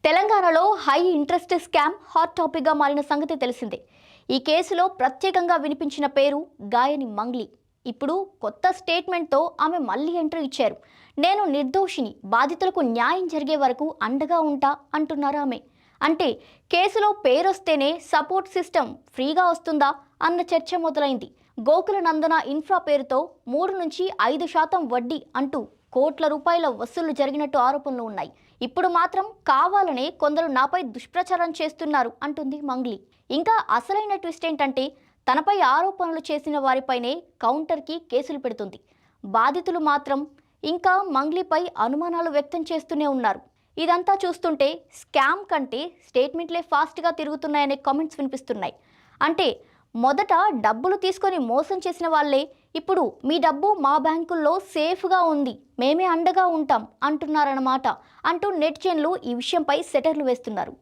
తెలంగాణలో high interest scam hot టాపిక్గా మారిన సంగతి తెలిసిందే. ఈ కేసులో ప్రత్యేకంగా వినిపించిన పేరు గాయని మంగ్లీ. ఇప్పుడు కొత్త స్టేట్మెంట్తో ఆమె మళ్ళీ ఎంట్రీ ఇచ్చారు. నేను నిర్దోషిని, బాధితులకు న్యాయం జరిగే వరకు అండగా ఉంటా అంటున్నారు ఆమె. అంటే కేసులో పేరొస్తేనే సపోర్ట్ సిస్టమ్ ఫ్రీగా వస్తుందా అన్న చర్చ మొదలైంది. గోకుల నందన ఇన్ఫ్రా పేరుతో 3 నుంచి 5% వడ్డీ అంటూ కోట్ల రూపాయల వసూళ్లు జరిగినట్టు ఆరోపణలు ఉన్నాయి. ఇప్పుడు మాత్రం కావాలనే కొందరు నాపై దుష్ప్రచారం చేస్తున్నారు అంటుంది మంగ్లీ. ఇంకా అసలైన ట్విస్ట్ ఏంటంటే తనపై ఆరోపణలు చేసిన వారిపైనే కౌంటర్కి కేసులు పెడుతుంది. బాధితులు మాత్రం ఇంకా మంగ్లీపై అనుమానాలు వ్యక్తం చేస్తూనే ఉన్నారు. ఇదంతా చూస్తుంటే స్కామ్ కంటే స్టేట్మెంట్లే ఫాస్ట్గా తిరుగుతున్నాయనే కామెంట్స్ వినిపిస్తున్నాయి. అంటే మొదట డబ్బులు తీసుకొని మోసం చేసిన వాళ్ళే ఇప్పుడు మీ డబ్బు మా బ్యాంకుల్లో సేఫ్గా ఉంది, మేమే అండగా ఉంటాం అంటున్నారన్నమాట అంటూ నెటిజన్లు ఈ విషయంపై సెటర్లు వేస్తున్నారు.